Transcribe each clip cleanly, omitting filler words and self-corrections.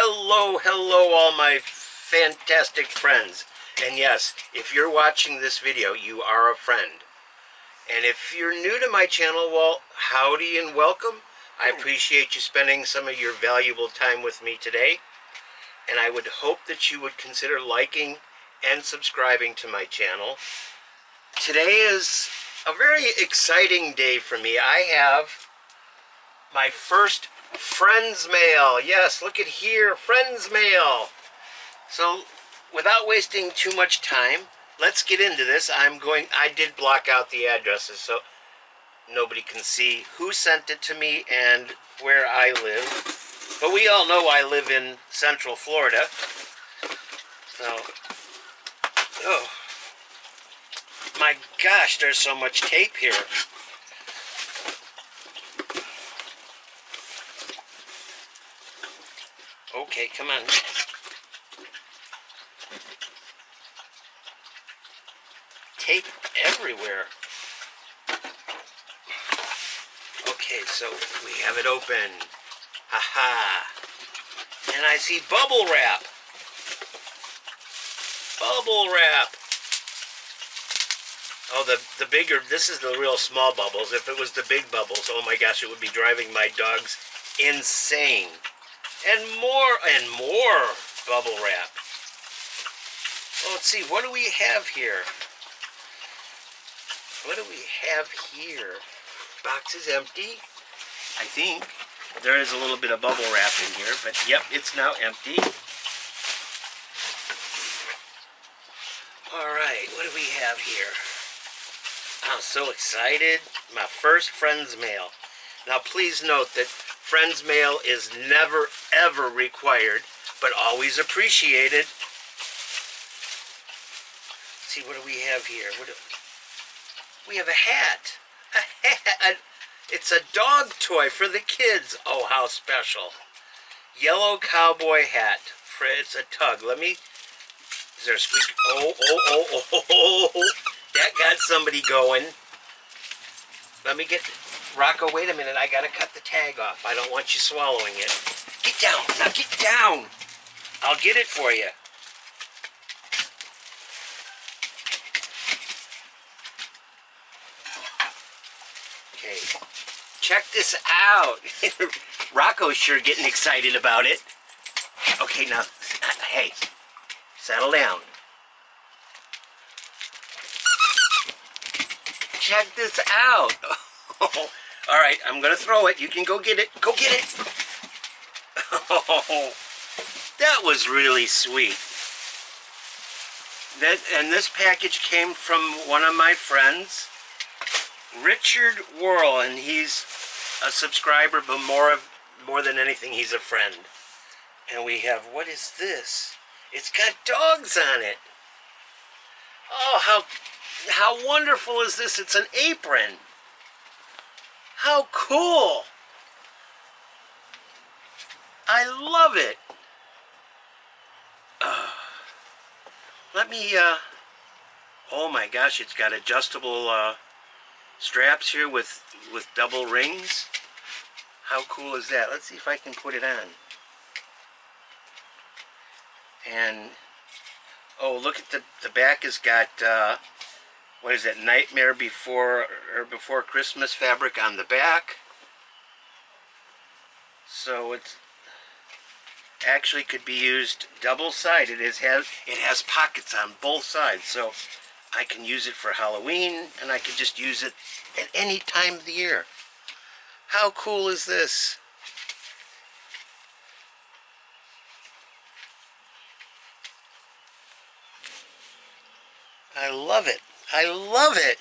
Hello, hello all my fantastic friends. And yes, if you're watching this video, you are a friend. And if you're new to my channel, well, howdy and welcome. I appreciate you spending some of your valuable time with me today. And I would hope that you would consider liking and subscribing to my channel. Today is a very exciting day for me. I have my first friends mail. Yes, look at here, friends mail. So without wasting too much time, let's get into this. I did block out the addresses so nobody can see who sent it to me and where I live. But we all know I live in Central Florida. So, oh my gosh, there's so much tape here. Okay, come on. Tape everywhere. Okay, so we have it open. Haha. And I see bubble wrap. Bubble wrap. Oh, the bigger, this is the real small bubbles. If it was the big bubbles, oh my gosh, it would be driving my dogs insane. And more bubble wrap. Well, let's see, what do we have here? What do we have here? Box is empty, I think. There is a little bit of bubble wrap in here, but yep, it's now empty. All right, what do we have here? I'm so excited. My first friends mail. Now please note that friends mail is never ever required, but always appreciated. Let's see, what do we have here? We have a hat. A hat. It's a dog toy for the kids. Oh, how special. Yellow cowboy hat. It's a tug. Let me... Is there a squeak? Oh. That got somebody going. Let me get... Rocco, wait a minute. I gotta cut the tag off. I don't want you swallowing it. Get down. Now get down. I'll get it for you. Okay. Check this out. Rocco's sure getting excited about it. Okay, now, hey, settle down. Check this out. All right, I'm going to throw it. You can go get it. Go get it. Oh, that was really sweet. And this package came from one of my friends, Richard Worrell, and he's a subscriber, but more than anything, he's a friend. And we have, what is this? It's got dogs on it. Oh, how wonderful is this? It's an apron. How cool. I love it. Let me, oh my gosh, it's got adjustable straps here with double rings. How cool is that? Let's see if I can put it on. And oh, look at the back has got what is that, Nightmare Before Christmas fabric on the back. So it's actually could be used double-sided. It has pockets on both sides, so I can use it for Halloween, and I can just use it at any time of the year. How cool is this? I love it. I love it.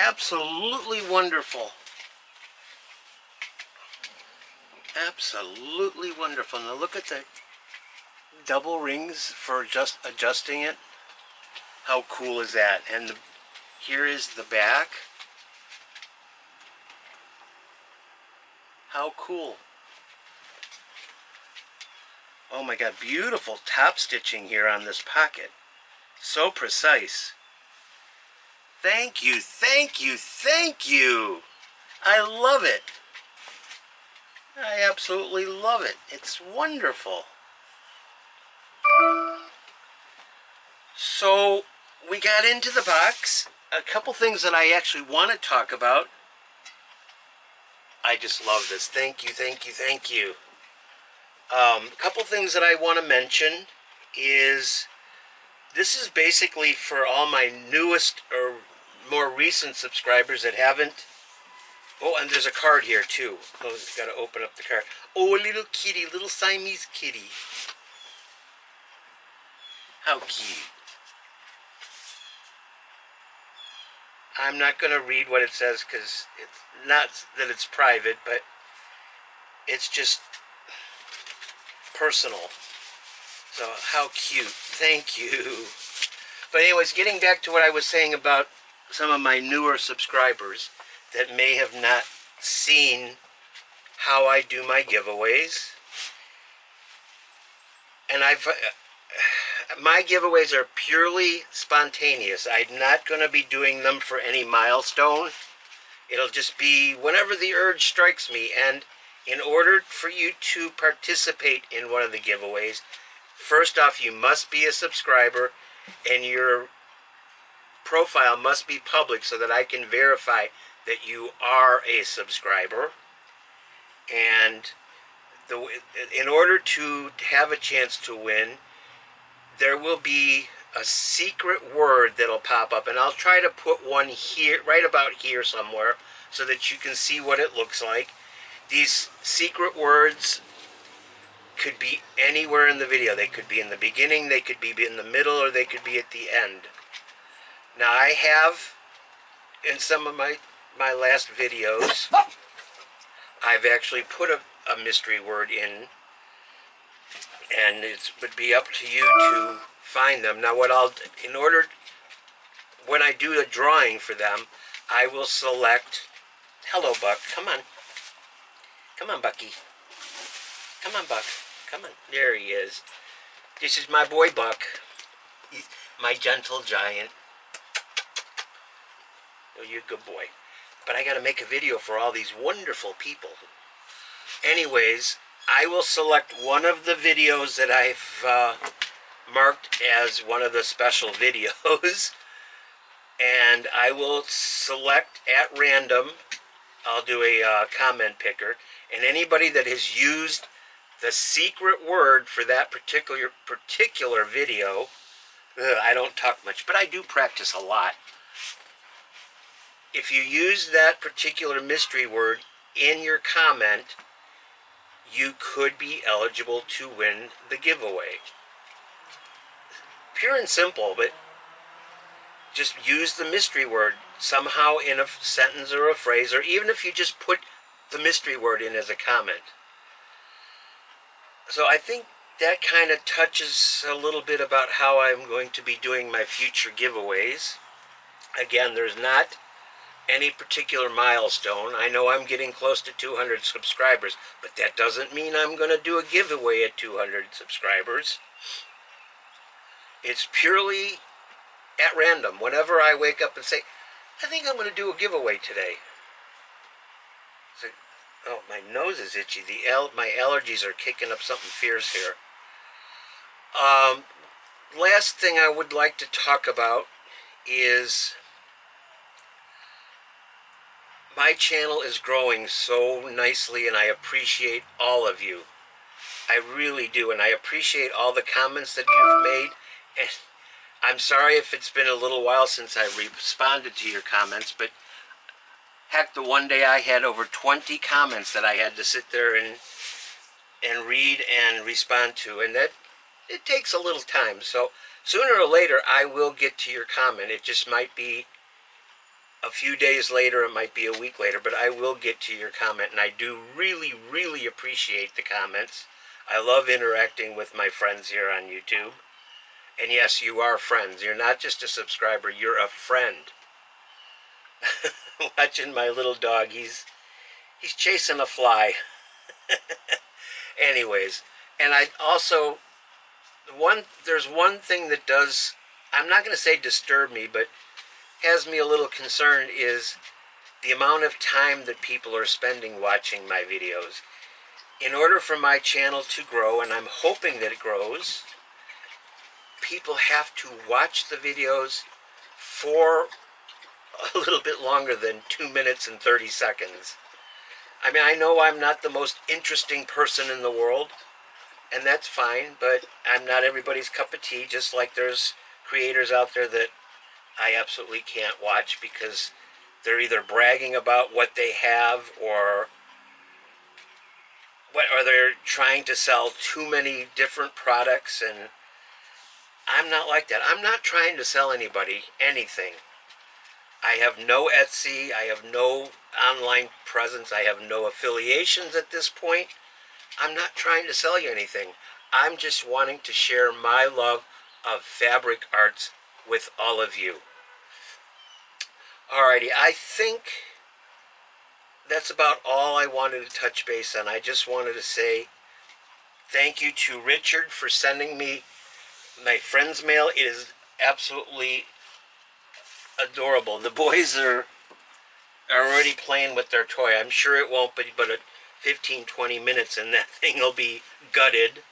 Absolutely wonderful. Absolutely wonderful. Now look at the double rings for just adjusting it. How cool is that? And here is the back. How cool. Oh my God, beautiful top stitching here on this pocket. So precise. Thank you, thank you, thank you. I love it. I absolutely love it. It's wonderful. So we got into the box. A couple things that I actually want to talk about. I just love this. Thank you, thank you, thank you. A couple things that I want to mention is this is basically for all my newest or more recent subscribers that haven't. Oh, and there's a card here too. Oh, got to open up the card. Oh, a little kitty, little Siamese kitty. How cute. I'm not going to read what it says because it's not that it's private, but it's just personal. So how cute. Thank you. But anyways, getting back to what I was saying about some of my newer subscribers that may have not seen how I do my giveaways. And my giveaways are purely spontaneous. I'm not going to be doing them for any milestone. It'll just be whenever the urge strikes me. And in order for you to participate in one of the giveaways, first off, you must be a subscriber and your profile must be public so that I can verify that you are a subscriber. And in order to have a chance to win, there will be a secret word that'll pop up, and I'll try to put one here, right about here somewhere, so that you can see what it looks like. These secret words could be anywhere in the video. They could be in the beginning, they could be in the middle, or they could be at the end. Now I have, in some of my last videos, I've actually put a mystery word in, and it would be up to you to find them. Now when I do a drawing for them, I will select, hello Buck, come on. Come on, Bucky. Come on, Buck. Come on. There he is. This is my boy Buck. He's my gentle giant. Oh, you're a good boy. But I got to make a video for all these wonderful people. Anyways, I will select one of the videos that I've marked as one of the special videos. And I will select at random. I'll do a comment picker. And anybody that has used the secret word for that particular video, I don't talk much, but I do practice a lot. If you use that particular mystery word in your comment, you could be eligible to win the giveaway. Pure and simple, but just use the mystery word somehow in a sentence or a phrase, or even if you just put the mystery word in as a comment. So I think that kind of touches a little bit about how I'm going to be doing my future giveaways. Again, there's not any particular milestone. I know I'm getting close to 200 subscribers, but that doesn't mean I'm going to do a giveaway at 200 subscribers. It's purely at random. Whenever I wake up and say, I think I'm going to do a giveaway today. So, oh, my nose is itchy. My allergies are kicking up something fierce here. Last thing I would like to talk about is my channel is growing so nicely, and I appreciate all of you. I really do, and I appreciate all the comments that you've made. And I'm sorry if it's been a little while since I responded to your comments, but heck, the one day I had over 20 comments that I had to sit there and read and respond to, and that it takes a little time. So sooner or later, I will get to your comment. It just might be a few days later, it might be a week later, but I will get to your comment, and I do really, really appreciate the comments. I love interacting with my friends here on YouTube. And yes, you are friends. You're not just a subscriber, you're a friend. Watching my little dog, he's chasing a fly. Anyways, and I also, there's one thing that does, I'm not going to say disturb me, but has me a little concerned, is the amount of time that people are spending watching my videos. in order for my channel to grow, and I'm hoping that it grows, people have to watch the videos for a little bit longer than 2 minutes and 30 seconds. I mean, I know I'm not the most interesting person in the world, and that's fine, but I'm not everybody's cup of tea, just like there's creators out there that I absolutely can't watch because they're either bragging about what they have or they're trying to sell too many different products, and I'm not like that. I'm not trying to sell anybody anything. I have no Etsy, I have no online presence, I have no affiliations at this point. I'm not trying to sell you anything. I'm just wanting to share my love of fabric arts with all of you. Alrighty, I think that's about all I wanted to touch base on. I just wanted to say thank you to Richard for sending me my friend's mail. It is absolutely adorable. The boys are already playing with their toy. I'm sure it won't be but 15-20 minutes and that thing will be gutted.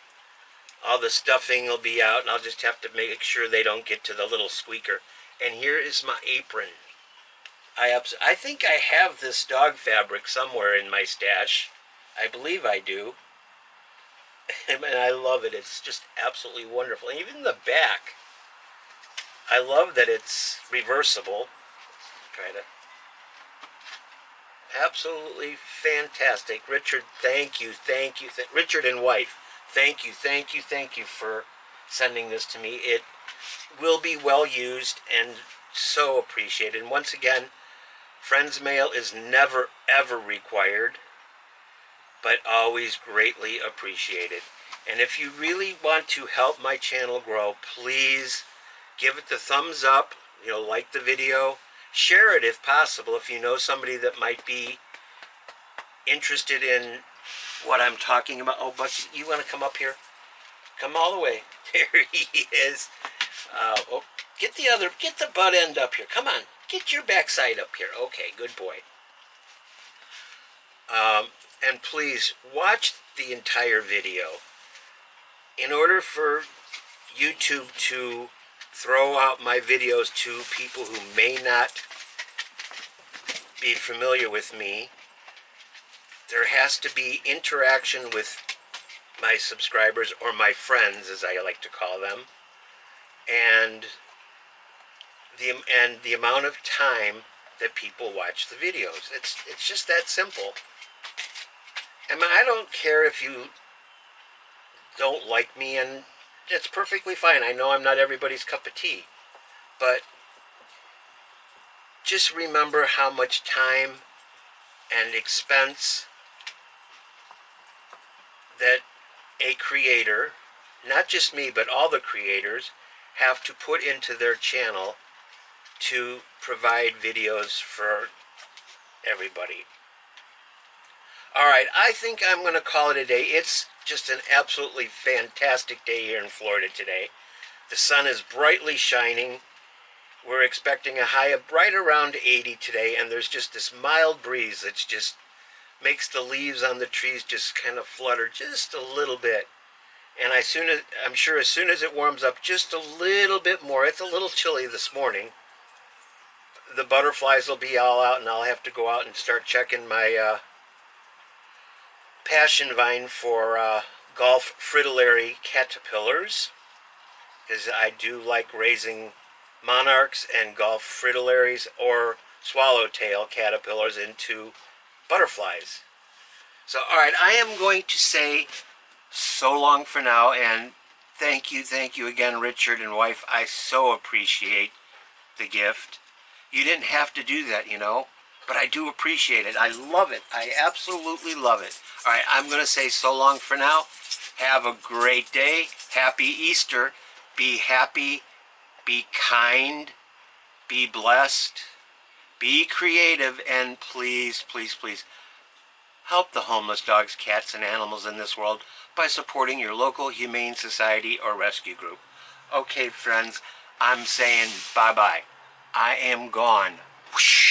All the stuffing will be out, and I'll just have to make sure they don't get to the little squeaker. And here is my apron. I think I have this dog fabric somewhere in my stash. I believe I do. And I love it. It's just absolutely wonderful. And even the back, I love that it's reversible. Try to. Absolutely fantastic. Richard, thank you. Richard and wife, thank you for sending this to me. It will be well used and so appreciated. And once again, friend's mail is never ever required, but always greatly appreciated. And if you really want to help my channel grow, please give it the thumbs up, like the video, share it if possible, if you know somebody that might be interested in what I'm talking about. Oh, Bucky, you want to come up here? Come all the way. There he is. Get the butt end up here. Come on, get your backside up here. Okay, good boy. And please watch the entire video. In order for YouTube to throw out my videos to people who may not be familiar with me, there has to be interaction with my subscribers, or my friends as I like to call them, and the amount of time that people watch the videos. It's just that simple. I mean, I don't care if you don't like me, and it's perfectly fine. I know I'm not everybody's cup of tea, but just remember how much time and expense that a creator, not just me, but all the creators, have to put into their channel to provide videos for everybody. Alright, I think I'm going to call it a day. It's just an absolutely fantastic day here in Florida today. The sun is brightly shining. We're expecting a high of right around 80 today, and there's just this mild breeze that just makes the leaves on the trees just kind of flutter just a little bit. And I'm sure as soon as it warms up just a little bit more, it's a little chilly this morning, the butterflies will be all out, and I'll have to go out and start checking my passion vine for Gulf fritillary caterpillars, because I do like raising monarchs and Gulf fritillaries or swallowtail caterpillars into butterflies. So, alright, I am going to say so long for now, and thank you again, Richard and wife. I so appreciate the gift. You didn't have to do that, but I do appreciate it. I love it. I absolutely love it. Alright, I'm going to say so long for now. Have a great day. Happy Easter. Be happy. Be kind. Be blessed. Be creative. And please, please, please help the homeless dogs, cats, and animals in this world by supporting your local humane society or rescue group. Okay, friends, I'm saying bye-bye. I am gone. Whoosh.